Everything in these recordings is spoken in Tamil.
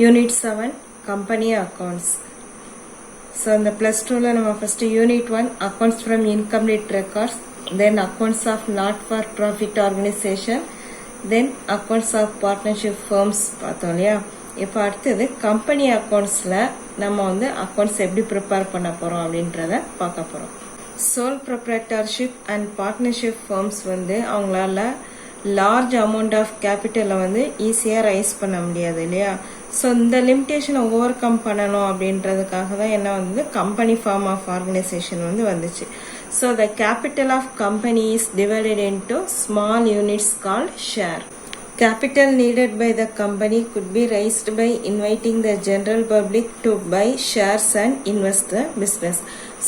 Unit 7 Company Accounts. So in the plus 2 we first Unit 1 Accounts from Incomplete Records, then Accounts of Not for Profit Organization, then Accounts of Partnership Firms பார்த்தோம் இல்லையா. இப்போ அடுத்தது கம்பெனி அக்கௌண்ட்ஸில் நம்ம அக்கௌண்ட்ஸ் எப்படி ப்ரிப்பேர் பண்ண போகிறோம் அப்படின்றத பார்க்க போகிறோம். Sole proprietorship and partnership firms அவங்களால லார்ஜ் அமௌண்ட் ஆஃப் கேபிட்டலை ஈஸியாக ரைஸ் பண்ண முடியாது இல்லையா. ஸோ இந்த லிமிட்டேஷனை ஓவர் கம் பண்ணணும் அப்படின்றதுக்காக தான் என்ன கம்பெனி ஃபார்ம் ஆஃப் ஆர்கனைசேஷன் வந்துச்சு. So the capital of company is divided into small units called share. Capital needed by the company could be raised by inviting the general public to buy shares and invest the business.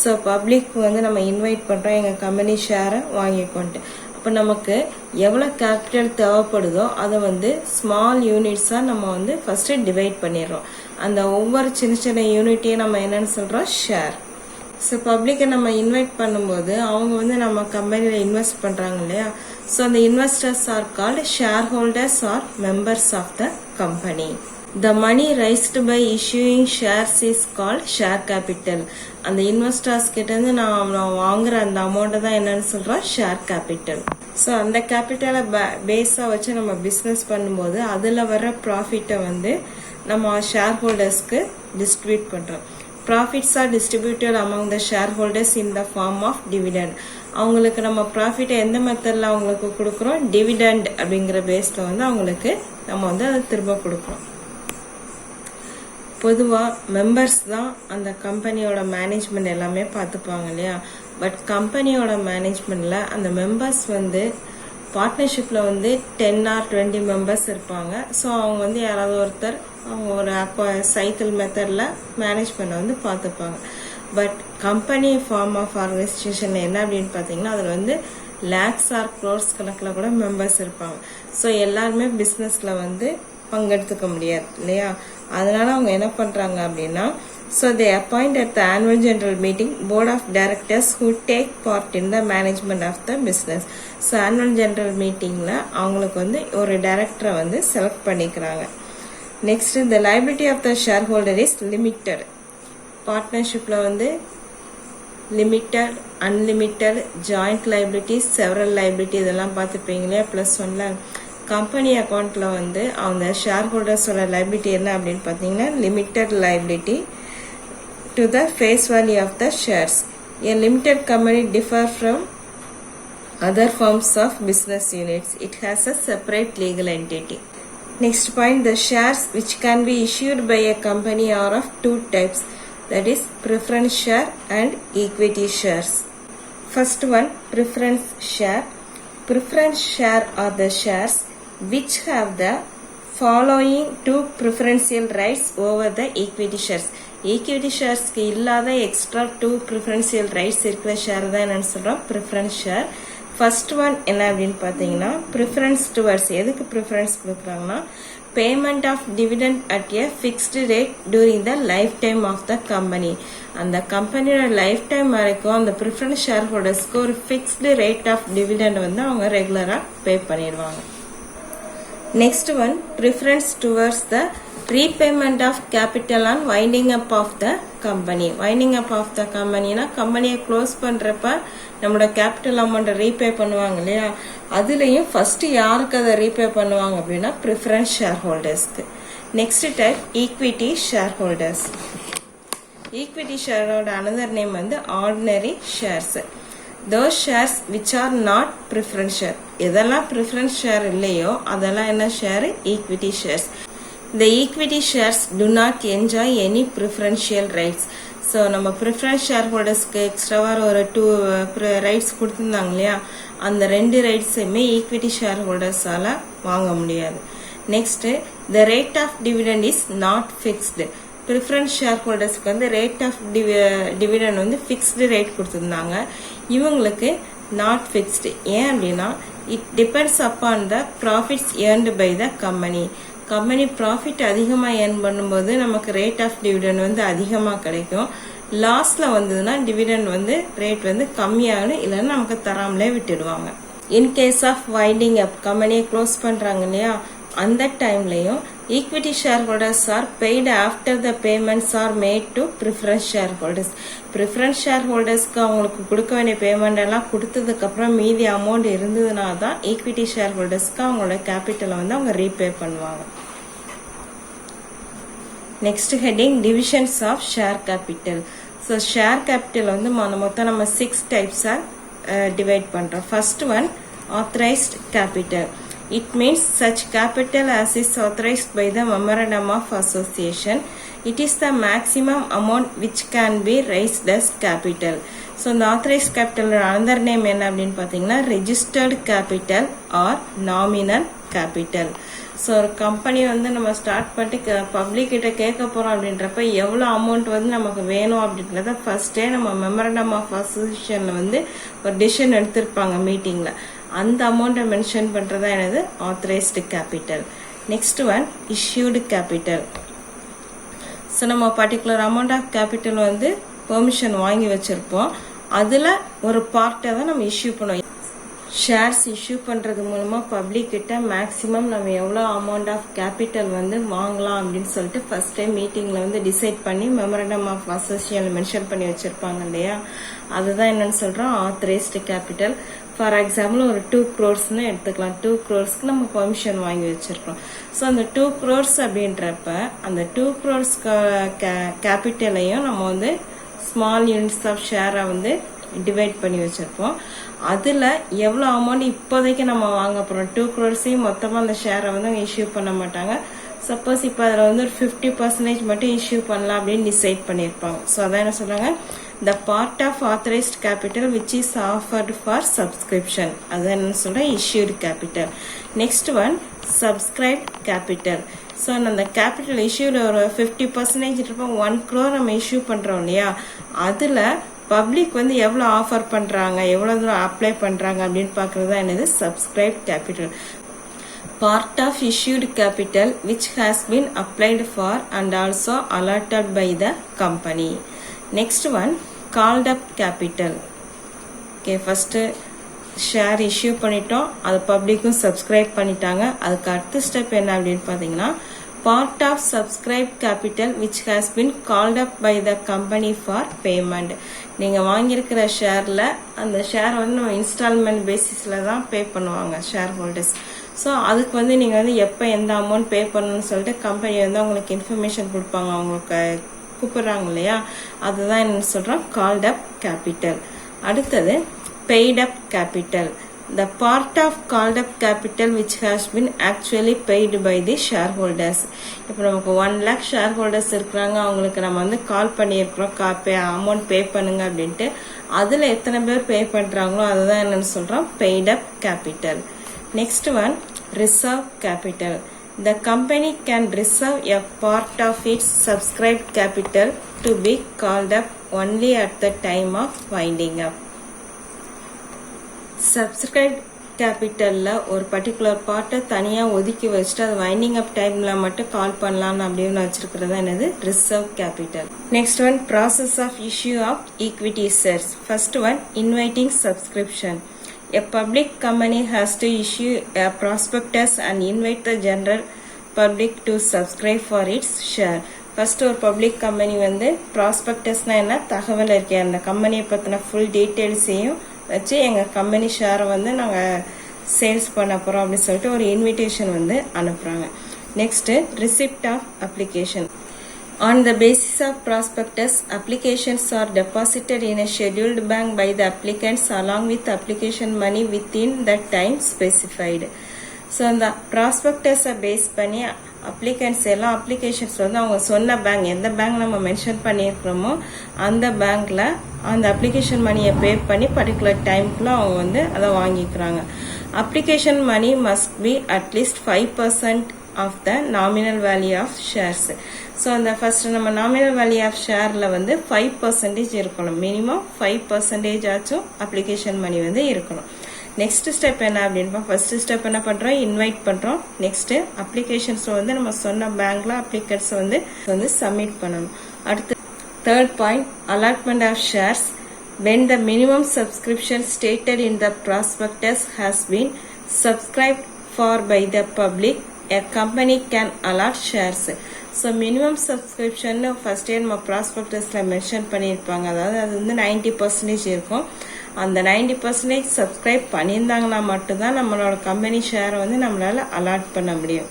So public நம்ம இன்வைட் பண்றோம் எங்க கம்பெனி ஷேரை வாங்கிக்கொண்டு. அப்போ நமக்கு எவ்வளோ கேபிட்டல் தேவைப்படுதோ அதை ஸ்மால் யூனிட்ஸாக நம்ம ஃபர்ஸ்ட் டிவைட் பண்ணிடுறோம். அந்த ஒவ்வொரு சின்ன சின்ன யூனிட்டையும் நம்ம என்னன்னு சொல்றோம், ஷேர். ஸோ பப்ளிக்கை நம்ம இன்வைட் பண்ணும்போது அவங்க நம்ம கம்பெனியில் இன்வெஸ்ட் பண்ணுறாங்க இல்லையா. ஸோ அந்த investors are called shareholders or members of the company. The money raised by issuing shares is called share capital. அந்த இன்வெஸ்டர்ஸ் கிட்டேருந்து நான் வாங்குற அந்த அமௌண்ட்டை தான் என்னன்னு சொல்கிறோம், ஷேர் கேபிட்டல். ஸோ அந்த கேபிட்டலை பேஸாக வச்சு நம்ம பிஸ்னஸ் பண்ணும்போது அதில் வர்ற ப்ராஃபிட்டை நம்ம ஷேர் ஹோல்டர்ஸ்க்கு டிஸ்ட்ரிபியூட் பண்ணுறோம். Profits are distributed among the shareholders in the form of dividend. அவங்களுக்கு நம்ம ப்ராஃபிட்டை எந்த மெத்தடில் அவங்களுக்கு கொடுக்குறோம், டிவிடெண்ட் அப்படிங்கிற பேஸில் அவங்களுக்கு நம்ம அதை திரும்ப கொடுக்குறோம். பொதுவாக மெம்பர்ஸ் தான் அந்த கம்பெனியோட மேனேஜ்மெண்ட் எல்லாமே பார்த்துப்பாங்க இல்லையா. பட் கம்பெனியோட மேனேஜ்மெண்ட்டில் அந்த மெம்பர்ஸ் பார்ட்னர்ஷிப்பில் 10 or 20 மெம்பர்ஸ் இருப்பாங்க. ஸோ அவங்க யாராவது ஒருத்தர் அவங்க ஒரு சைக்கிள் மெத்தடில் மேனேஜ்மெண்ட் பார்த்துப்பாங்க. But company form of organisation என்ன அப்படின்னு பார்த்தீங்கன்னா அதில் லேக்ஸ் ஆர் க்ரோர்ஸ் கணக்கில் கூட மெம்பர்ஸ் இருப்பாங்க. ஸோ எல்லாருமே பிஸ்னஸில் பங்கெடுத்துக்க முடியாது இல்லையா. அதனால அவங்க என்ன பண்ணுறாங்க அப்படின்னா, so they appoint at the annual general meeting board of directors who take part in the management of the business. So annual general meetingல அவங்களுக்கு ஒரு டைரக்டரை செலக்ட் பண்ணிக்கிறாங்க. Next the liability of the shareholder is limited. பார்ட்னர்ஷிப்ல limited, unlimited, joint liability, several liability இதெல்லாம் பார்த்துப்பீங்க இல்லையா. ப்ளஸ் கம்பெனி அக்கௌண்ட்ல அவங்க ஷேர் ஹோல்டர்ஸோட லைபிலிட்டி என்ன அப்படின்னு பார்த்தீங்கன்னா limited liability to the face value of the shares. A limited company differ from other forms of business units. It has a separate legal entity. Next point, the shares which can be issued by a company are of two types, that is preference share and equity shares. First one, preference share. Preference share are the shares which have the following two preferential rights over the equity shares. Equity ஷேர்ஸ்க்கு இல்லாத எக்ஸ்ட்ரா 2 ப்ரிஃபரன்ஷியல் ரைட்ஸ் இருக்கிற ஷேர் தான் என்னன்னு சொல்கிறோம், ப்ரிஃபரன்ஸ் ஷேர். ஃபர்ஸ்ட் ஒன் என்ன அப்படின்னு பார்த்தீங்கன்னா ப்ரிஃபரன்ஸ் டுவர்ட்ஸ். எதுக்கு ப்ரிஃபரன்ஸ் கொடுக்குறாங்கன்னா payment of dividend at a fixed rate during the lifetime of the company. அந்த கம்பெனியோட லைஃப் டைம் வரைக்கும் அந்த ப்ரிஃபரன்ஸ் ஷேர் ஹோல்டர்ஸ்க்கு ஒரு ஃபிக்ஸ்டு ரேட் ஆஃப் டிவிடெண்ட் அவங்க ரெகுலராக பே பண்ணிடுவாங்க. Next one preference towards the repayment of capital on winding up of the company. winding up of the companyனா கம்பெனியை க்ளோஸ் பண்றப்ப நம்மளோட கேபிட்டல் அமௌண்ட்டை ரீபே பண்ணுவாங்க இல்லையா. அதுலயும் ஃபர்ஸ்ட் யாருக்கு அதை ரீபே பண்ணுவாங்க அப்படின்னா ப்ரிஃபரன்ஸ் ஷேர் ஹோல்டர்ஸ்க்கு. Next type equity share holders. Equity ஷேரோட another name ordinary shares. those shares which are not preference share. எதெல்லாம் ப்ரிஃபரன்ஸ் ஷேர் இல்லையோ அதெல்லாம் என்ன share, equity shares. The equity shares do not enjoy any preferential rights. So நம்ம preference shareholdersக்கு எக்ஸ்ட்ராவா ஒரு 2 ரைட்ஸ் கொடுத்திருந்தாங்க இல்லையா. அந்த 2 ரைட்ஸுமே ஈக்விட்டி ஷேர் ஹோல்டர்ஸால வாங்க முடியாது. Next the rate of dividend is not fixed. preference shareholdersக்கு rate of dividend fixed rate கொடுத்திருந்தாங்க. இவங்களுக்கு not fixed. ஏன் அப்படின்னா it depends upon the profits earned by the company. Company profit அதிகமாக ஏர்ன் பண்ணும்போது நமக்கு ரேட் ஆஃப் டிவிடெண்ட் அதிகமாக கிடைக்கும். லாஸ்ட்ல வந்ததுன்னா டிவிடெண்ட் ரேட் கம்மியாகணும், இல்லைன்னா நமக்கு தராமலே விட்டுடுவாங்க. In case of winding up கம்பெனியை க்ளோஸ் பண்ணுறாங்க இல்லையா, அந்த டைம்லையும் equity shareholders are paid after the payments are made to preference shareholders. preference shareholdersக்கு அவங்களுக்கு கொடுக்க வேண்டிய பேமெண்ட் எல்லாம் கொடுத்ததுக்கு அப்புறம் மீதி அமௌண்ட் இருந்ததுனா தான் ஈக்விட்டி ஷேர்ஹோல்டர்ஸ்க்கு அவங்களோட கேபிட்டலை வந்து அவங்க ரீபே பண்ணுவாங்க. Next heading divisions of share capital. So share capital வந்து மொத்தம் நம்ம 6 டைப்ஸா டிவைட் பண்றோம். First one authorized capital. It means such capital as is authorized by the memorandum of association. It is the maximum amount which can be raised as capital. So the authorized capital another name என்ன அப்படின்னு பார்த்தீங்கன்னா registered capital or nominal capital. So ஒரு கம்பெனி வந்து நம்ம ஸ்டார்ட் பண்ணிட்டு பப்ளிக் கிட்ட கேட்க போறோம் அப்படின்றப்ப எவ்வளோ அமௌண்ட் வந்து நமக்கு வேணும் அப்படின்றத ஃபர்ஸ்டே நம்ம மெமரண்டம் ஆஃப் அசோசியேஷன்ல வந்து ஒரு டிசிஷன் எடுத்திருப்பாங்க மீட்டிங்ல. அந்த அமௌண்ட்டை மென்ஷன் பண்றதா என்னது authorised capital. Next one issued capital. So நம்ம பர்டிகுலர் அமௌண்ட் ஆஃப் கேபிட்டல் வந்து பெர்மிஷன் வாங்கி வச்சிருப்போம். அதுல ஒரு பார்ட்டை தான் நம்ம இஷ்யூ பண்ணுவோம். ஷேர்ஸ் இஷ்யூ பண்றது மூலமா பப்ளிக் கிட்ட மேக்சிமம் நம்ம எவ்வளவு அமௌண்ட் ஆஃப் கேபிட்டல் வந்து வாங்கலாம் அப்படின்னு சொல்லிட்டு ஃபர்ஸ்ட் டைம் மீட்டிங்ல வந்து டிசைட் பண்ணி மெமரண்டம் ஆஃப் அசோசியேஷன் மென்ஷன் பண்ணி வச்சிருப்பாங்க இல்லையா, அதுதான் என்னன்னு சொல்றோம் ஆத்தரைஸ்டு கேபிட்டல். ஃபார் எக்ஸாம்பிள் ஒரு 2 crores எடுத்துக்கலாம். 2 crores நம்ம பெர்மிஷன் வாங்கி வச்சிருக்கோம். ஸோ அந்த 2 crores அப்படின்றப்ப அந்த 2 crores கேபிட்டலையும் நம்ம வந்து ஸ்மால் யூனிட்ஸ் ஆஃப் ஷேரை வந்து டிவைட் பண்ணி வச்சிருப்போம். அதுல எவ்வளவு அமௌண்ட் இப்போதைக்கு நம்ம வாங்க போறோம் 2 crores மொத்தமா அந்த ஷேரை வந்து இஷ்யூ பண்ண மாட்டாங்க. சப்போஸ் இப்ப அதுல வந்து ஒரு 50% மட்டும் இஷ்யூ பண்ணலாம் அப்படின்னு டிசைட் பண்ணிருப்பாங்க. ஸோ அதான் என்ன சொல்றாங்க, the part of authorized capital which is offered for subscription. அதான் என்ன சொல்ற issued capital. next one subscribed capital. So அந்த கேபிட்டல் இஷ்யூல ஒரு 50% இருப்போம் 1 crore நம்ம இஷ்யூ பண்றோம் இல்லையா, அதுல பப்ளிக் வந்து எவ்வளவு ஆஃபர் பண்றாங்க எவ்வளவு தூரம் அப்ளை பண்றாங்க அப்படின்னு பாக்குறது என்னது subscribe capital. Part of issued capital which has been applied for and also allotted by the company. Next one called up capital. Okay, first share issue பண்ணிட்டோம், அது பப்ளிக்கும் சப்ஸ்கிரைப் பண்ணிட்டாங்க. அதுக்கு அடுத்த ஸ்டெப் என்ன அப்படின்னு பாத்தீங்கன்னா part of subscribed capital which has been called up by the company for payment. நீங்க வாங்கியிருக்கிற ஷேர்ல அந்த ஷேர் வந்து நம்ம இன்ஸ்டால்மெண்ட் பேசிஸ்ல தான் பே பண்ணுவாங்க ஷேர் ஹோல்டர்ஸ். ஸோ அதுக்கு வந்து நீங்க வந்து எப்போ எந்த அமௌண்ட் பே பண்ணணும்னு சொல்லிட்டு கம்பெனி வந்து உங்களுக்கு இன்ஃபர்மேஷன் கொடுப்பாங்க, அவங்களுக்கு கூப்பிடுறாங்க இல்லையா, அதுதான் என்ன சொல்றோம் கால்ட் அப் கேபிட்டல். அடுத்தது paid up capital. The part of called up capital which has been actually paid by the shareholders. இப்போ நமக்கு 1 lakh shareholders இருக்கிறாங்க, அவங்களுக்கு நம்ம வந்து கால் பண்ணியிருக்கிறோம் அமௌண்ட் பே பண்ணுங்க அப்படின்ட்டு. அதுல எத்தனை பேர் பே பண்றாங்களோ அதுதான் என்னன்னு சொல்றோம் paid up capital. Next one reserve capital. The company can reserve a part of its subscribed capital to be called up only at the time of winding up. Subscribe கேபிட்டல்ல ஒரு பர்டிகுலர் பார்ட்டை தனியா ஒதுக்கி வச்சுட்டு அது வைண்டிங் அப் டைம்ல மட்டும் கால் பண்ணலாம் அப்படின்னு வச்சிருக்கிறது என்னது reserve capital. Next one process of issue of equity shares. First one inviting subscription. A public company has to issue a prospectus and invite the general public to subscribe for its share. First ஒரு பப்ளிக் கம்பெனி வந்து ப்ராஸ்பெக்டஸ்னா என்ன தகவல் இருக்கு, அந்த கம்பெனியை பத்தின ஃபுல் டீட்டெயில்ஸையும் வச்சு எங்க கம்பெனி ஷேரை வந்து நாங்க சேல்ஸ் பண்ண போறோம் அப்படின்னு சொல்லிட்டு ஒரு இன்விடேஷன் வந்து அனுப்புறாங்க. Next receipt of application. On the basis of prospectus, applications are deposited in a scheduled bank by the applicants along with application money within the time specified. So அந்த ப்ராஸ்பெக்டஸை பேஸ் பண்ணி அப்ளிகன்ஸ் எல்லாம் அப்ளிகேஷன்ஸ் வந்து அவங்க சொன்ன பேங்க் எந்த பேங்க் நம்ம மென்ஷன் பண்ணியிருக்கிறோமோ அந்த பேங்க்ல அந்த அப்ளிகேஷன் மணியை பே பண்ணி பர்டிகுலர் டைம்குள்ள அவங்க வந்து அதை வாங்கிக்கிறாங்க. Application money must be at least 5% of the nominal value of shares. So அந்த ஃபர்ஸ்ட் நம்ம நாமினல் வேல்யூ ஆஃப் ஷேர்ல வந்து 5% இருக்கணும், மினிமம் 5% ஆச்சும் அப்ளிகேஷன் மணி வந்து இருக்கணும். நெக்ஸ்ட் ஸ்டெப் என்ன அப்படின்னா ஃபர்ஸ்ட் ஸ்டெப் என்ன பண்றோம் இன்வைட் பண்றோம். நெக்ஸ்ட் அப்ளிகேஷன்ஸ் வந்து நம்ம சொன்ன பேங்க்ல அப்ளிகன்ஸ் வந்து சப்மிட் பண்ணணும். அடுத்து third point allotment of shares. when the minimum subscription stated in the prospectus has been subscribed for by the public a company can allot shares. So minimum subscription first year நம்ம ப்ராஸ்பெக்டஸில் மென்ஷன் பண்ணியிருப்பாங்க. அதாவது அது வந்து 90% இருக்கும். அந்த 90% சப்ஸ்கிரைப் பண்ணியிருந்தாங்கன்னா மட்டும்தான் நம்மளோட கம்பெனி ஷேரை வந்து நம்மளால அலாட் பண்ண முடியும்.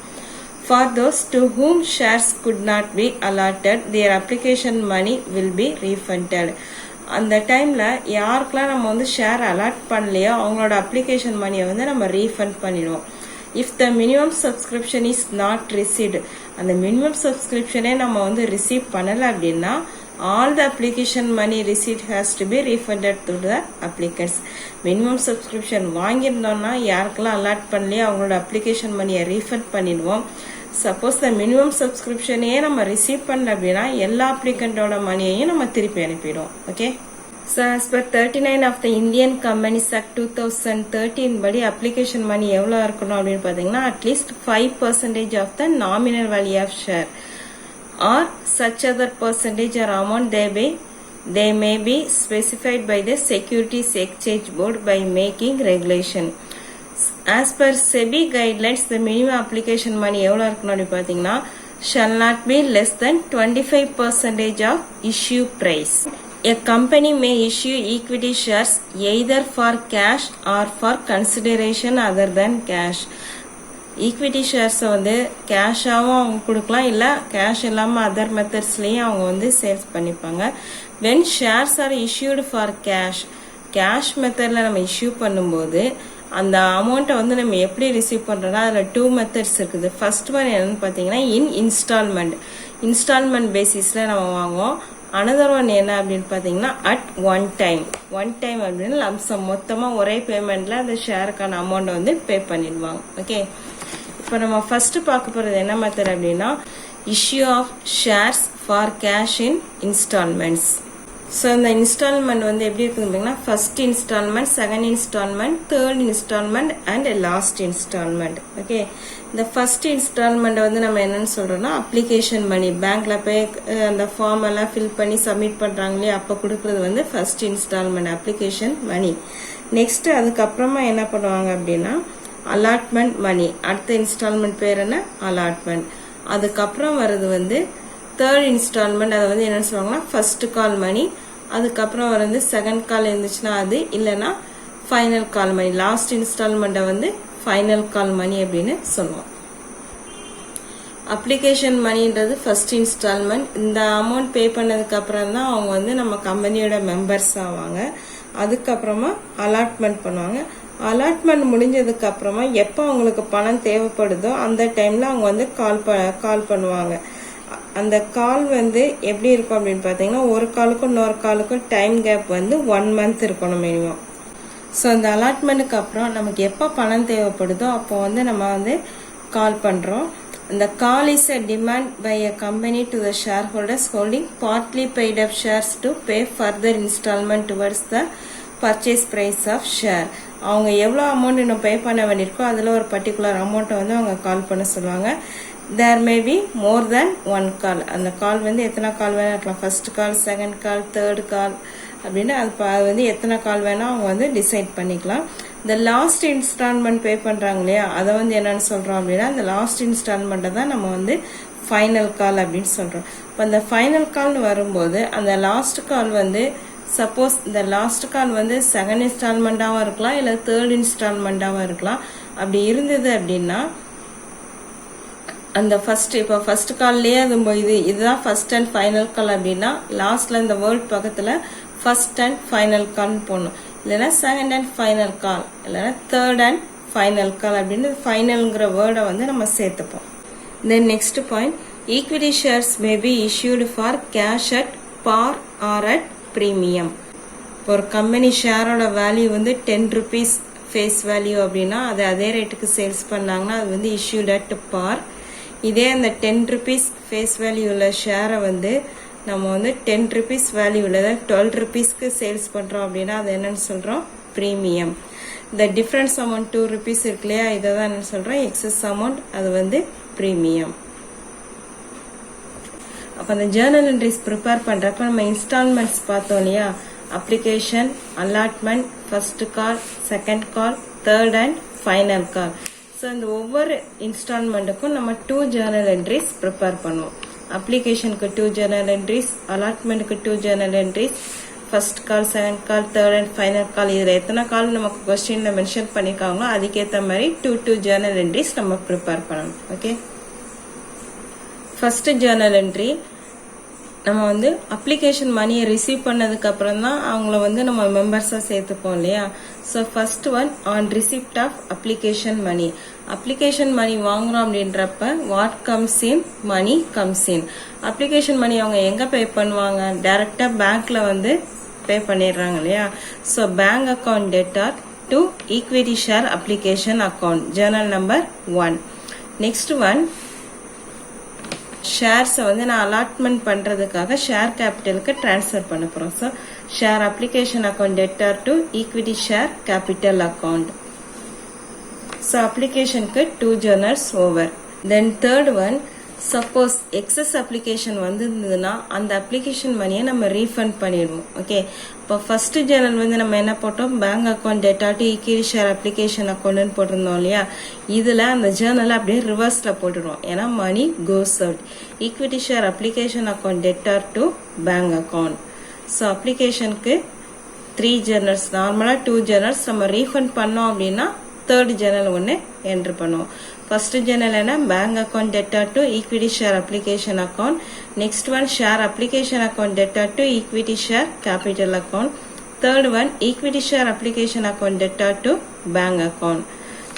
For those to whom shares could not be allotted, their application money will be refunded. அந்த டைம்ல யாருக்கெல்லாம் நம்ம வந்து ஷேர் அலாட் பண்ணலையோ அவங்களோட அப்ளிகேஷன் மணியை வந்து நம்ம ரீஃபண்ட் பண்ணிடுவோம். If the minimum subscription is not received, அந்த மினிமம் சப்ஸ்கிரிப்ஷனே நம்ம வந்து ரிசீவ் பண்ணலை அப்படின்னா all the application money receipt has to be refunded to the applicants. Minimum subscription வாங்கியிருந்தோம்னா யாருக்கெல்லாம் அலாட் பண்ணலையோ அவங்களோட அப்ளிகேஷன் மணியை ரீஃபண்ட் பண்ணிடுவோம். சப்போஸ் த மினிமம் சப்ஸ்கிரிப்ஷனையே நம்ம ரிசீவ் பண்ணல அப்படின்னா எல்லா அப்ளிகண்டோட மணியையும் நம்ம திருப்பி அனுப்பிடுவோம். Okay. So as per 39 of the Indian Companies Act 2013 படி application money எவ்வளவு இருக்கணும் அப்படின்னு பாத்தீங்கன்னா at least 5% of the nominal value of share or such other percentage or amount they may be specified by the Securities Exchange Board by making regulation. As per SEBI guidelines, the minimum application money எவ்வளவு இருக்கணும் அப்படின்னு பாத்தீங்கன்னா shall not be less than 25% of issue price. A company may issue equity shares either for cash or for consideration other than cash. Equity ஷேர்ஸை வந்து கேஷாகவும் அவங்க கொடுக்கலாம், இல்லை கேஷ் இல்லாமல் அதர் மெத்தட்ஸ்லேயும் அவங்க வந்து சேல்ஸ் பண்ணிப்பாங்க. When shares are issued for cash மெத்தடில் நம்ம இஷ்யூ பண்ணும்போது அந்த அமௌண்ட்டை வந்து நம்ம எப்படி ரிசீவ் பண்ணுறோன்னா அதில் 2 மெத்தட்ஸ் இருக்குது. ஃபர்ஸ்ட் ஒன் என்னன்னு பார்த்தீங்கன்னா இன்ஸ்டால்மெண்ட் பேசிஸில் நம்ம வாங்குவோம். அனதர் ஒன் என்ன அப்படின்னு பார்த்தீங்கன்னா அட் ஒன் டைம் அப்படின்னு லம்சம் மொத்தமாக ஒரே பேமெண்ட்டில் அந்த ஷேருக்கான அமௌண்ட்டை வந்து பே பண்ணிடுவாங்க. ஓகே. இப்போ நம்ம ஃபர்ஸ்ட் பார்க்க போகிறது என்ன மெத்தட் அப்படின்னா issue of shares for cash in instalments. So இந்த இன்ஸ்டால்மெண்ட் வந்து எப்படி இருக்குன்னு first instalment, second instalment, third instalment and last instalment. Okay. இந்த ஃபர்ஸ்ட் இன்ஸ்டால்மெண்ட் வந்து நம்ம என்னன்னு சொல்றோம்னா அப்ளிகேஷன் மணி, பேங்க்ல போய் அந்த ஃபார்ம் எல்லாம் ஃபில் பண்ணி சப்மிட் பண்றாங்களே அப்போ கொடுக்கறது வந்து first instalment application money. Next அதுக்கப்புறமா என்ன பண்ணுவாங்க அப்படின்னா அலாட்மெண்ட் மணி. அடுத்த இன்ஸ்டால்மெண்ட் பேர் என்ன அலாட்மெண்ட். அதுக்கப்புறம் வர்றது வந்து தேர்ட் இன்ஸ்டால்மெண்ட், அதை வந்து என்னன்னு சொல்லுவாங்கன்னா ஃபர்ஸ்ட் கால் மணி. அதுக்கப்புறம் வந்து செகண்ட் கால் இருந்துச்சுன்னா அது, இல்லைன்னா ஃபைனல் கால் மணி. லாஸ்ட் இன்ஸ்டால்மெண்ட்டை வந்து ஃபைனல் கால் மணி அப்படின்னு சொல்லுவோம். அப்ளிகேஷன் மணின்றது ஃபர்ஸ்ட் இன்ஸ்டால்மெண்ட். இந்த அமௌண்ட் பே பண்ணதுக்கு அப்புறம் தான் அவங்க வந்து நம்ம கம்பெனியோட மெம்பர்ஸ் ஆவாங்க. அதுக்கப்புறமா அலாட்மெண்ட் பண்ணுவாங்க. அலாட்மெண்ட் முடிஞ்சதுக்கு அப்புறமா எப்போ அவங்களுக்கு பணம் தேவைப்படுதோ அந்த டைம்ல அவங்க வந்து கால் பண்ணுவாங்க. அந்த கால் வந்து எப்படி இருக்கும் அப்படின்னு பார்த்தீங்கன்னா ஒரு காலுக்கும் இன்னொரு காலுக்கும் டைம் கேப் வந்து 1 month இருக்கணும் மினிமம். ஸோ அந்த அலாட்மெண்ட்டுக்கு அப்புறம் நமக்கு எப்போ பணம் தேவைப்படுதோ அப்போ வந்து நம்ம வந்து கால் பண்ணுறோம். இந்த call is a demand by a company to the shareholders holding partly paid up shares to pay further installment towards the purchase price of share. அவங்க எவ்வளோ அமௌண்ட் இன்னும் பே பண்ண வேண்டியிருக்கோ அதில் ஒரு பர்டிகுலர் அமௌண்ட்டை வந்து அவங்க கால் பண்ண சொல்லுவாங்க. There may be more than 1 call. அந்த கால் வந்து எத்தனை கால் வேணா இருக்கலாம், first call, second call, third call அப்படின்னு அது வந்து எத்தனை கால் வேணா அவங்க வந்து டிசைட் பண்ணிக்கலாம். இந்த லாஸ்ட் இன்ஸ்டால்மெண்ட் பே பண்றாங்க இல்லையா, அதை வந்து என்னன்னு சொல்றோம் அப்படின்னா இந்த லாஸ்ட் இன்ஸ்டால்மெண்ட்டை தான் நம்ம வந்து ஃபைனல் கால் அப்படின்னு சொல்றோம். இப்போ அந்த ஃபைனல் கால்னு வரும்போது அந்த லாஸ்ட் கால் வந்து சப்போஸ் இந்த லாஸ்ட் கால் வந்து செகண்ட் இன்ஸ்டால்மெண்ட்டாகவும் இருக்கலாம், இல்லை தேர்ட் இன்ஸ்டால்மெண்ட்டாகவும் இருக்கலாம். அப்படி இருந்தது அப்படின்னா அந்த இப்போ ஃபர்ஸ்ட் கால்லேயே அது இதுதான் ஃபர்ஸ்ட் அண்ட் ஃபைனல் கால் அப்படின்னா லாஸ்ட்ல இந்த வேர்ட் பக்கத்துல ஃபர்ஸ்ட் அண்ட் ஃபைனல் கால் போடணும். இல்லைன்னா செகண்ட் அண்ட் ஃபைனல் கால், இல்லைன்னா தேர்ட் அண்ட் ஃபைனல் கால் அப்படின்னு ஃபைனல்ங்கிற வேர்டை வந்து நம்ம சேர்த்துப்போம். Then next point, equity shares may be issued for cash at par or at premium. ஒரு கம்பெனி ஷேரோட வேல்யூ வந்து 10 rupees ஃபேஸ் வேல்யூ அப்படின்னா அது அதே ரேட்டுக்கு சேல்ஸ் பண்ணாங்கன்னா அது வந்து இஷ்யூட் அட் பார். இதே அந்த 10 rupees ஃபேஸ் வேல்யூ உள்ள ஷேரை வந்து நம்ம வந்து 10 rupees வேல்யூ உள்ளதை 12 rupeesக்கு சேல்ஸ் பண்றோம் அப்படின்னா அது என்னன்னு சொல்றோம் பிரீமியம். இந்த டிஃபரன்ஸ் அமௌண்ட் 2 rupees இருக்கு இல்லையா, இதை தான் என்ன சொல்றோம் எக்ஸஸ் அமௌண்ட், அது வந்து பிரீமியம். அப்போ அந்த ஜேர்னல் என்ட்ரிஸ் ப்ரிப்பேர் பண்றப்ப நம்ம இன்ஸ்டால்மெண்ட்ஸ் பார்த்தோம் இல்லையா, application, allotment, first call, second call, third and final call. So இந்த ஒவ்வொரு இன்ஸ்டால்மெண்ட்டுக்கும் நம்ம 2 ஜேர்னல் என்ட்ரிஸ் ப்ரிப்பேர் பண்ணுவோம். அப்ளிகேஷனுக்கு 2 ஜேர்னல் என்ட்ரிஸ், அலாட்மெண்ட்டுக்கு 2 journal entries, first call, second call, third and final call, இதில் எத்தனை கால் நமக்கு கொஸ்டின்ல மென்ஷன் பண்ணியிருக்காங்களோ அதுக்கேற்ற மாதிரி 2 ஜேர்னல் என்ட்ரிஸ் நம்ம ப்ரிப்பேர் பண்ணணும். ஓகே, ஃபர்ஸ்ட் ஜேர்னல் என்ட்ரி நம்ம வந்து அப்ளிகேஷன் மணியை ரிசீவ் பண்ணதுக்கு அப்புறம் தான் அவங்கள நம்ம மெம்பர்ஸா சேர்த்துப்போம் இல்லையா. So first one on receipt of application money. Application money வாங்குறோம் அப்படின்றப்ப what comes in, money comes in. Application money அவங்க எங்க பே பண்ணுவாங்க, டைரக்டா பேங்க்ல பே பண்ணிடுறாங்க இல்லையா. So bank account debtor to equity share application account, journal number 1. Next one, ஷேர்ஸை நான் அலாட்மெண்ட் பண்றதுக்காக ஷேர் கேபிட்டலுக்கு டிரான்ஸ்ஃபர் பண்ண போறோம். So share application account debtor to equity share capital account. So அப்ளிகேஷனுக்கு 2 journals over. Then third one, suppose excess application வந்திருந்ததுன்னா அந்த அப்ளிகேஷன் மணியை நம்ம ரீஃபண்ட் பண்ணிடுவோம். ஓகே, இப்போ ஃபர்ஸ்ட் ஜேர்னல் நம்ம என்ன போட்டோம், bank account debtor to equity share application அக்கௌண்ட்னு போட்டிருந்தோம் இல்லையா. இதுல அந்த ஜேர்னலை அப்படியே ரிவர்ஸ்ல போட்டுடுவோம், ஏன்னா money goes out. Equity share application account debtor to bank account. So அப்ளிகேஷனுக்கு 3 ஜேர்னல்ஸ், நார்மலா 2 ஜேர்னல்ஸ் நம்ம ரீஃபண்ட் பண்ணோம் அப்படின்னா தேர்ட் ஜேர்னல் ஒன்று என்ட்ரு பண்ணுவோம். ஃபர்ஸ்ட் ஜேர்னல் என்ன, bank account debtor to equity share application account. Next one share application account debtor to equity share capital account. Third one equity share application account debtor to bank account.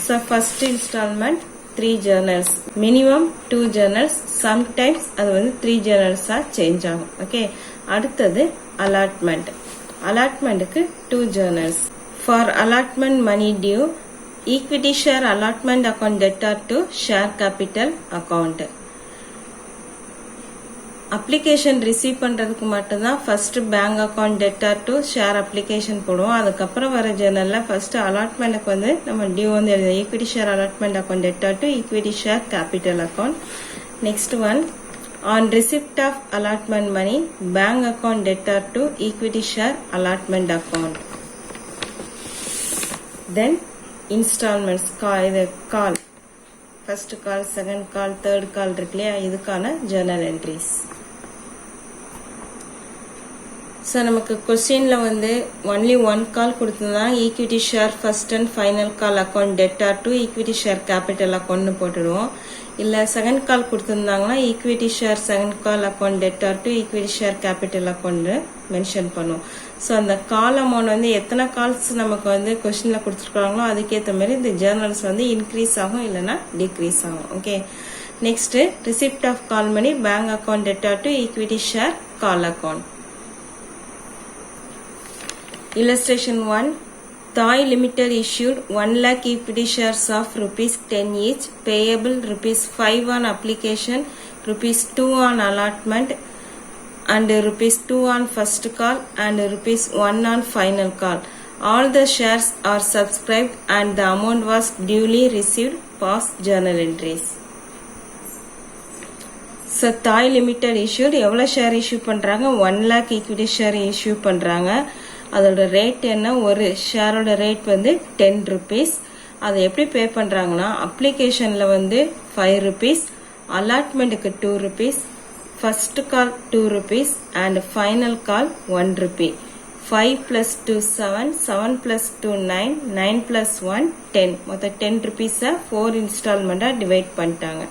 So first instalment 3 journals, minimum 2 journals, sometimes அது 3 ஜேர்னல்ஸா சேஞ்ச் ஆகும். ஓகே, அடுத்தது அலாட்மெண்ட். அலாட்மெண்ட்டுக்கு 2 journals. For allotment money due, equity share allotment account debtor to share capital account. Application receive பண்றதுக்கு மட்டும்தான் first bank account debtor to share application போடுவோம். அதுக்கப்புறம் வர ஜேர்னல்ல ஃபர்ஸ்ட் அலாட்மெண்ட்டுக்கு நம்ம டியூ எழுதுவோம், equity share allotment account debtor to equity share capital account. Next one, on receipt of allotment money, bank account debtor to equity share allotment account. Then installments, call, first call, second call, third call இருக்குல்லையா, இதுக்கான journal entries. ஸோ நமக்கு கொஸ்டின்ல ஒன்லி 1 கால் கொடுத்ததுனா equity share first and final call account debtor to equity share capital அக்கௌண்ட்னு போட்டுடுவோம். இல்ல செகண்ட் கால் கொடுத்திருந்தாங்கன்னா equity share second call account debtor to equity share capital account mention பண்ணுவோம். ஸோ அந்த கால் அமௌண்ட் எத்தனை கால்ஸ் நமக்கு கொஸ்டின்ல கொடுத்துருக்காங்களோ அதுக்கேற்ற மாதிரி இந்த ஜேர்னல்ஸ் இன்க்ரீஸ் ஆகும் இல்லைன்னா டிக்ரீஸ் ஆகும். Okay, next receipt of call money bank account debtor to equity share call account. Illustration 1, Thai Limited issued 1 lakh equity shares of ₹10 each, payable ₹5 on application, ₹2 on allotment, and ₹2 on first call, and ₹1 on final call. All the shares are subscribed and the amount was duly received. Past journal entries. So Thai Limited issued எவ்வளவு ஷேர் இஷ்யூ பண்றாங்க, 1 lakh equity share இஷ்யூ பண்றாங்க. அதோட ரேட் என்ன, ஒரு ஷேரோட ரேட் ₹10. அதை எப்படி பே பண்றாங்கன்னா அப்ளிகேஷன்ல ₹5, அலாட்மெண்ட்டுக்கு ₹2, first call ₹2 and final call ₹1. 5 plus 2 7, 7 plus 2 9, 9 plus 1 10. மொத்தம் ₹10 4 இன்ஸ்டால்மெண்டா டிவைட் பண்ணிட்டாங்க.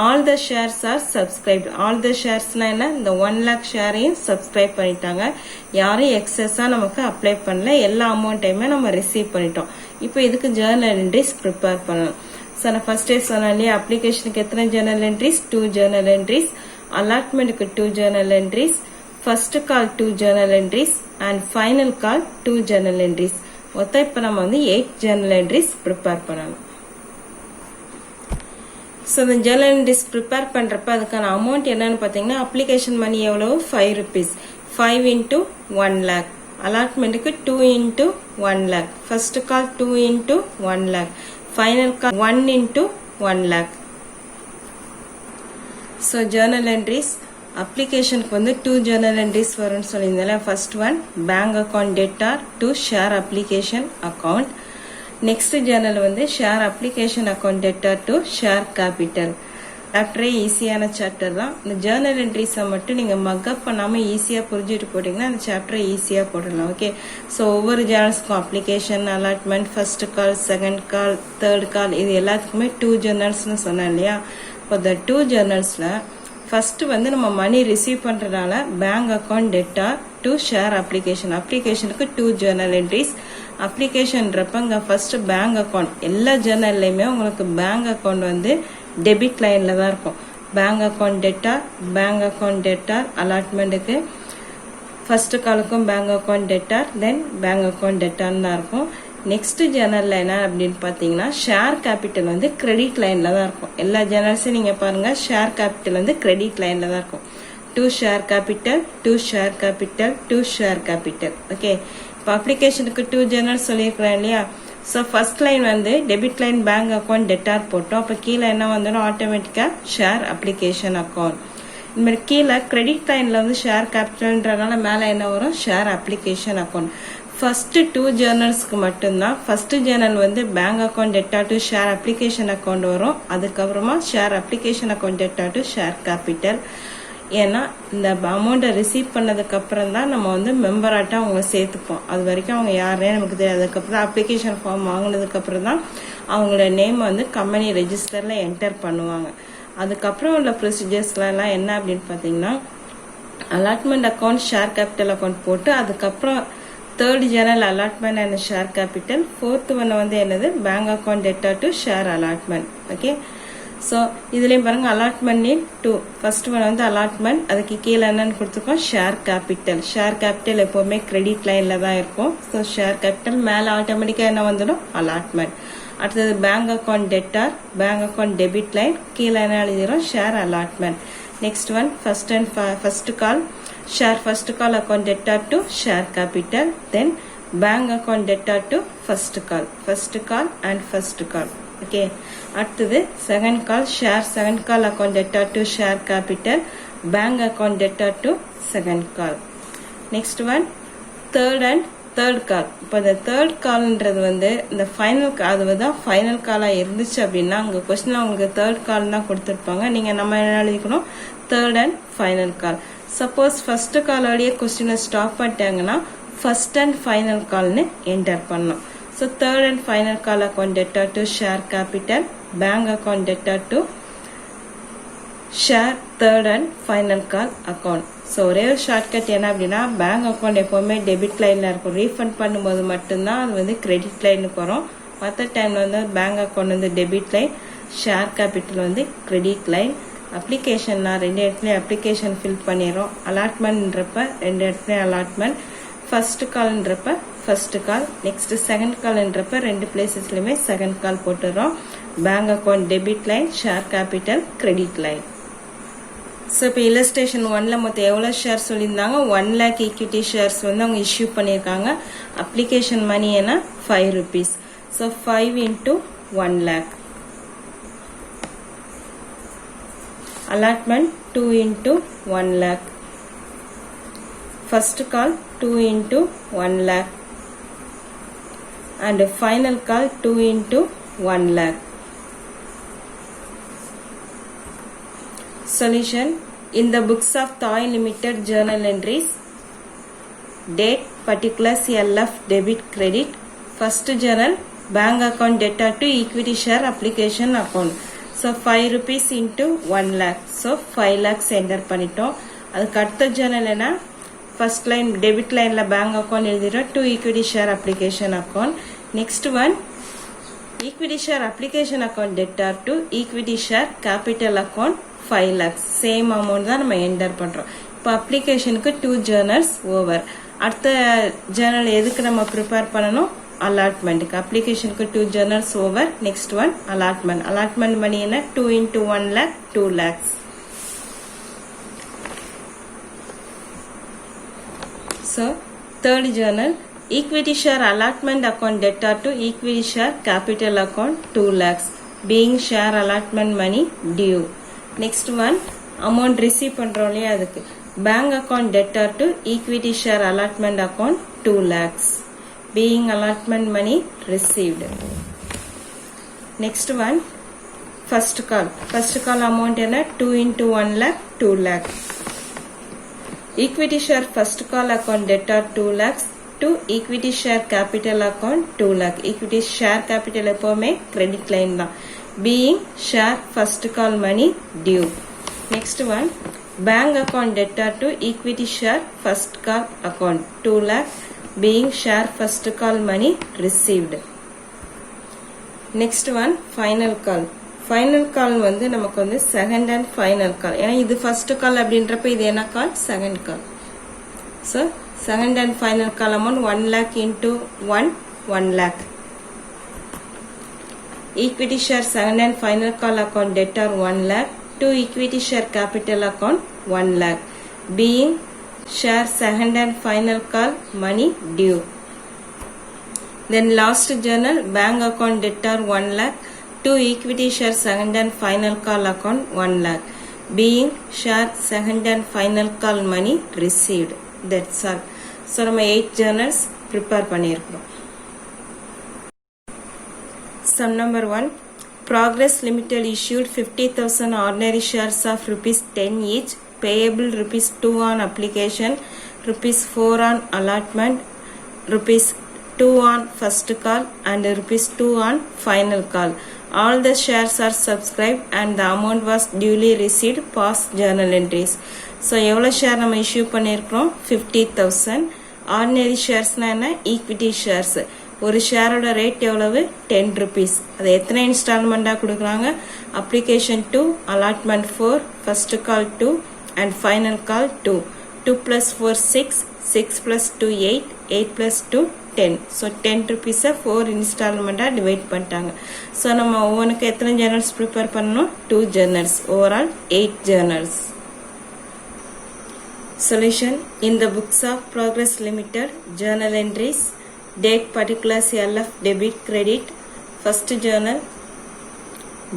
All the shares are subscribed. All the shares என்ன, இந்த 1 lakh ஷேரையும் சப்ஸ்கிரைப் பண்ணிட்டாங்க. யாரும் எக்ஸஸா நமக்கு அப்ளை பண்ணல, எல்லா அமௌண்ட்டையுமே நம்ம ரிசீவ் பண்ணிட்டோம். இப்போ இதுக்கு ஜேர்னல் என்ட்ரிஸ் ப்ரிப்பேர் பண்ணணும். ஸோ நான் ஃபர்ஸ்டே சொன்னேன் இல்லையா, அப்ளிகேஷனுக்கு எத்தனை ஜேர்னல் என்ட்ரிஸ், 2 ஜேர்னல் என்ட்ரிஸ், அலாட்மெண்ட்டுக்கு 2 journal entries, first call 2 journal entries and final call 2 journal entries. மொத்தம் இப்போ நம்ம 8 ஜேர்னல் என்ட்ரிஸ் ப்ரிப்பேர் பண்ணணும். ஸோ இந்த ஜேர்னல் என்ட்ரிஸ் ப்ரிப்பேர் பண்றப்ப அதுக்கான அமௌண்ட் என்னன்னு பார்த்தீங்கன்னா அப்ளிகேஷன் மணி எவ்வளவு, ₹5, 5 into 1 lakh, அலாட்மெண்ட்டுக்கு 2 into 1 lakh, first call 2 into 1 lakh, final call 1 into 1 lakh. So journal entries அப்ளிகேஷனுக்கு 2 ஜேர்னல் என்ட்ரிஸ் வரும்னு சொல்லியிருந்தால, first one bank account debtor to share application account. Next journal வந்து share application account debtor to share capital. சாப்டரே ஈஸியான சாப்டர் தான். இந்த ஜேர்னல் என்ட்ரிஸை மட்டும் நீங்கள் மக்கப் பண்ணாமல் ஈஸியாக புரிஞ்சுட்டு போட்டிங்கன்னா அந்த சாப்டரை ஈஸியாக போடலாம். ஓகே, ஸோ ஒவ்வொரு ஜேர்னல்ஸ்க்கும் application, allotment, first call, second call, third call, இது எல்லாத்துக்குமே 2 ஜேர்னல்ஸ்னு சொன்னேன் இல்லையா. இப்போ இந்த 2 ஜேர்னல்ஸில் ஃபர்ஸ்ட் வந்து நம்ம மணி ரிசீவ் பண்ணுறதுனால bank account debtor to share application. அப்ளிகேஷனுக்கு 2 ஜேர்னல் என்ட்ரிஸ். அப்ளிகேஷன்றப்ப இங்கே ஃபர்ஸ்ட் பேங்க் அக்கௌண்ட், எல்லா ஜேர்னல்லையுமே உங்களுக்கு பேங்க் அக்கௌண்ட் வந்து டெபிட் லைனில் தான் இருக்கும். பேங்க் அக்கௌண்ட் டெட்டார் அலாட்மெண்ட்டுக்கு, ஃபர்ஸ்ட் காலுக்கும் bank account debtor, then bank account டெட்டார்னு தான் இருக்கும். நெக்ஸ்ட் ஜேர்னலில் என்ன அப்படின்னு பார்த்தீங்கன்னா ஷேர் கேபிட்டல் வந்து கிரெடிட் லைனில் தான் இருக்கும். எல்லா ஜேர்னல்ஸும் நீங்கள் பாருங்கள், ஷேர் கேபிட்டல் வந்து கிரெடிட் லைனில் தான் இருக்கும். To share capital, to share capital, to share capital. Okay, இப்போ அப்ளிகேஷனுக்கு 2 ஜேர்னல் சொல்லியிருக்கிறேன் இல்லையா. ஸோ ஃபர்ஸ்ட் லைன் வந்து debit line bank account debtor போட்டோம். அப்போ கீழே என்ன வந்துடும், ஆட்டோமேட்டிக்காக ஷேர் அப்ளிகேஷன் அக்கௌண்ட். இந்த மாதிரி கீழே கிரெடிட் லைனில் வந்து ஷேர் கேபிட்டல்ன்றனால மேலே என்ன வரும், ஷேர் அப்ளிகேஷன் அக்கௌண்ட். ஃபர்ஸ்ட் 2 ஜேர்னல்ஸ்க்கு மட்டும்தான் ஃபர்ஸ்ட் ஜேர்னல் வந்து bank account debtor to share application account வரும். அதுக்கப்புறமா share application account debtor to share capital. ஏன்னா இந்த அமௌண்ட்டை ரிசீவ் பண்ணதுக்கு அப்புறம் தான் நம்ம வந்து மெம்பராட்டா அவங்க சேர்த்துப்போம். அது வரைக்கும் அவங்க யாருன்னே நமக்கு தெரியாது. அதுக்கப்புறம் அப்ளிகேஷன் ஃபார்ம் வாங்கினதுக்கு அப்புறம் தான் அவங்களோட நேம் வந்து கம்பெனி ரெஜிஸ்டர்ல என்டர் பண்ணுவாங்க. அதுக்கப்புறம் உள்ள ப்ரொசீஜர்ஸ்லாம் என்ன அப்படின்னு பார்த்தீங்கன்னா allotment account, share capital account போட்டு அதுக்கப்புறம் third Journal allotment and share capital, fourth one வந்து என்னது bank account debtor to share allotment. Okay, so இதுலேயும் பாருங்க அலாட்மெண்ட் 2. ஃபர்ஸ்ட் ஒன் வந்து அலாட்மெண்ட், அதுக்கு கீழே என்னன்னு கொடுத்துருக்கோம், ஷேர் கேபிட்டல். ஷேர் கேபிட்டல் எப்போவுமே கிரெடிட் லைனில் தான் இருக்கும். ஸோ ஷேர் கேபிட்டல் மேலே ஆட்டோமேட்டிக்காக என்ன வந்துடும், அலாட்மெண்ட். அடுத்தது bank account debtor, bank account debit line, கீழே என்ன எழுதிடும், share allotment. Next one first call, share first call account debtor to share capital, then bank account debtor to first call and first call. Okay, அடுத்தது second call, share second call account debtor to share capital, bank account debtor to second call. Next one third call. இப்போ இந்த தேர்ட் கால்ன்றது வந்து இந்த ஃபைனல், அதுதான் ஃபைனல் காலாக இருந்துச்சு அப்படின்னா உங்கள் கொஸ்டினில் உங்களுக்கு தேர்ட் கால் தான் கொடுத்துருப்பாங்க. நீங்கள் நம்ம என்ன எழுதிக்கணும், third and final call. Suppose first காலோடைய கொஸ்டினை ஸ்டாப் பண்ணிட்டாங்கன்னா ஃபர்ஸ்ட் அண்ட் ஃபைனல் கால்னு என்டர் பண்ணணும். So third and final call account debtor to share capital, bank account debtor to share third and final call account. So ஒரே ஒரு ஷார்ட்கட் என்ன அப்படின்னா பேங்க் அக்கௌண்ட் எப்போவுமே டெபிட் லைனில் இருக்கும். ரீஃபண்ட் பண்ணும்போது மட்டும்தான் அது வந்து கிரெடிட் லைனுக்கு வரும். மற்ற டைமில் வந்து பேங்க் அக்கௌண்ட் வந்து டெபிட் லைன், ஷேர் கேபிட்டல் வந்து கிரெடிட் லைன். அப்ளிகேஷன்னா 2 இடத்துலையும் அப்ளிகேஷன் ஃபில் பண்ணிடுறோம். அலாட்மெண்ட்ன்றப்ப 2 இடத்துலையும் அலாட்மெண்ட். ஃபர்ஸ்ட் கால்ன்றப்ப ஃபர்ஸ்ட் கால், நெக்ஸ்ட் செகண்ட் கால்ன்றப்ப 2 பிளேசஸ்லையுமே செகண்ட் கால் போட்டுறோம். Bank account debit line, share capital, credit line. So இப்போ இல்லஸ்ட்ரேஷன் 1ல மொத்தம் எவ்வளோ ஷேர் சொல்லியிருந்தாங்க, 1 lakh ஈக்விட்டி ஷேர்ஸ் வந்து அவங்க இஷ்யூ பண்ணியிருக்காங்க. அப்ளிகேஷன் மணி என்ன, 5 rupees. So 5 into 1 lakh. Allotment 2 into 1 lakh. First call 2 into 1 lakh. And final call 2 into 1 lakh. Solution: in the books of Thai Limited journal entries, date, particulars, LF, debit, credit. First journal, bank account debtor to equity share application account. So 5 rupees into 1 lakh. So 5 lakhs enter பண்ணிட்டோம். அதுக்கு அடுத்த journal என்ன, first line debit lineல bank account எழுதிடும், to equity share application account. Next one, equity share application account debtor to equity share capital account 5 lakhs. Same amount தான் நம்ம என்டர் பண்றோம். இப்போ அப்ளிகேஷனுக்கு 2 ஜேர்னல்ஸ் ஓவர். அடுத்த ஜேர்னல் எதுக்கு நம்ம ப்ரிப்பேர் பண்ணணும், அலாட்மெண்ட்டுக்கு. அப்ளிகேஷனுக்கு 2 journals over. Next one allotment. Allotment money என்ன, 2 into 1 lakh, 2 lakhs. So third journal, equity share allotment account debtor to equity share capital account 2 lakhs, being share allotment money due. Next one, amount receive பண்றோம் இல்லையா, அதுக்கு bank account debtor to equity share allotment account 2 lakhs. being allotment money received. Next one, first call. First call amount is 2 into 1 lakh, 2 lakh. Equity share first call account debtor 2 lakhs to equity share capital account 2 lakh. Equity share capital எப்போமே credit line தான். Being share first call money due. Next one, bank account debtor to equity share first call account 2 lakh. Being share first call money received. Next one, final call. Final call வந்து நமக்கு வந்து second and final call. ஏன்னா இது first call அப்படின்றப்ப இது என்ன call? Second call. So, second and final call amount 1 lakh into 1 lakh. Equity share second and final call account debtor 1 lakh to equity share capital account 1 lakh. Being share second and final call money due. Then last journal, bank account debtor 1 lakh to equity share second and final call account 1 lakh. Being share second and final call money received. That's all. So, நம்ம 8 journals prepare பண்ணியிருக்கிறோம். Sum number 1. Progress Limited issued 50,000 ordinary shares of rupees 10 each, payable rupees 2 on application, rupees 4 on allotment, rupees 2 on first call and rupees 2 on final call. All the shares are subscribed and the amount was duly received past journal entries. So, எவ்வளோ ஷேர் நம்ம இஷ்யூ பண்ணியிருக்கிறோம்? 50,000. ஆர்டினரி ஷேர்ஸ்னா என்ன? Equity shares. ஒரு ஷேரோட ரேட் எவ்வளவு? 10 rupees. அது எத்தனை இன்ஸ்டால்மெண்ட்டாக கொடுக்குறாங்க? Application 2, allotment 4, first call 2 and final call 2. 2 plus 4 6, 6 plus 2 8, 8 plus 2 10. So 10 rupees 4 இன்ஸ்டால்மெண்ட்டாக divide பண்ணிட்டாங்க. ஸோ நம்ம ஒவ்வொன்றுக்கு எத்தனை ஜேர்னல்ஸ் ப்ரிப்பேர் பண்ணணும்? 2 journals. Overall 8 journals. Solution. In the books of Progress Limited, journal entries, date particulars LF debit credit, first journal,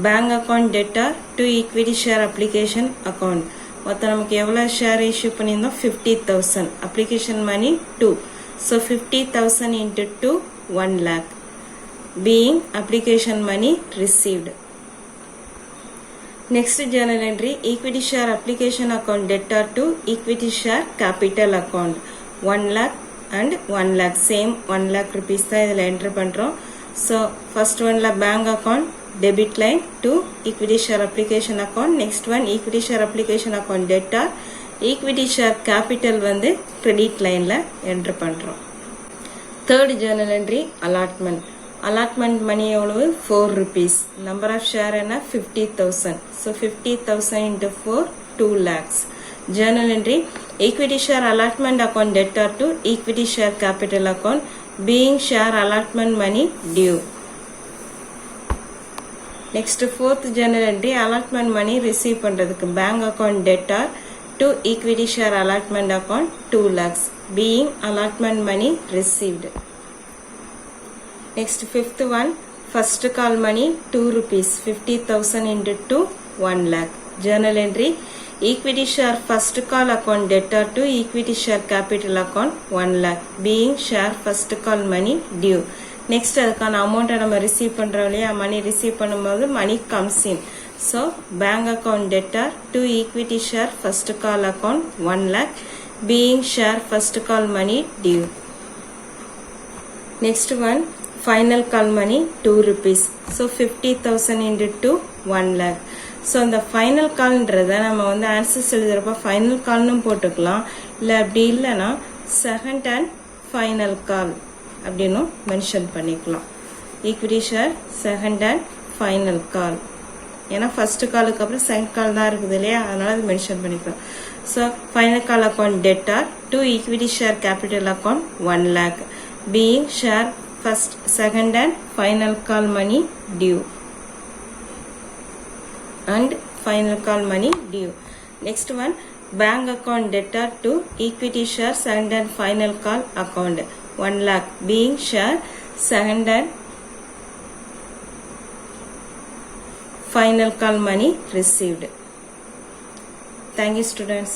bank account debtor to equity share application account. மொத்தம் நமக்கு எவ்வளோ ஷேர் இஷ்யூ பண்ணியிருந்தோம்? 50,000. Application money 2. So 50,000 into 2, 1 lakh. Being application money received. Next journal entry, equity share application account debtor to equity share capital account 1 lakh and 1 lakh. Same 1 lakh rupees தான் இதில் enter பண்ணுறோம். So first one bank account debit line to equity share application account. Next one equity share application account debtor. Equity share capital வந்து credit lineல enter பண்ணுறோம். Third journal entry, allotment. Allotment money எவ்வளவு? 4 rupees. Number of share என்ன? 50,000. So 50,000 into 4, 2 lakhs. Journal entry, equity share allotment account debtor to equity share capital account, being share allotment money due. Next fourth journal entry, allotment money receive பண்றதுக்கு bank account debtor to equity share allotment account 2 lakhs, being allotment money received. Next fifth one, first call money 2 rupees, 50,000 into 2, 1 lakh. Journal entry, equity share first call account debtor to equity share capital account 1 lakh, being share first call money due. Next அதுக்கான அமௌண்ட்டை நம்ம ரிசீவ் பண்ணுறோம் இல்லையா? மணி ரிசீவ் பண்ணும்போது மணி comes in. So bank account debtor to equity share first call account 1 lakh, being share first call money due. Next one, final call money 2 rupees. So 50,000 into 2, 1 lakh. So அந்த ஃபைனல் கால்ன்றதை நம்ம வந்து ஆன்சர்ஸ் எழுதுறப்ப ஃபைனல் கால்னு போட்டுக்கலாம். இல்லை அப்படி இல்லைன்னா செகண்ட் அண்ட் ஃபைனல் கால் அப்படின்னு மென்ஷன் பண்ணிக்கலாம். Equity share second and final கால். ஏன்னா ஃபர்ஸ்ட் காலுக்கு அப்புறம் செகண்ட் கால் தான் இருக்குது இல்லையா? அதனால அது மென்ஷன் பண்ணிக்கலாம். So final call account debtor to equity share capital account 1 lakh, being share first, second and final call money due. And final call money due. Next one, bank account debtor to equity share second and final call account 1 lakh, being share second and final call money received. Thank you students.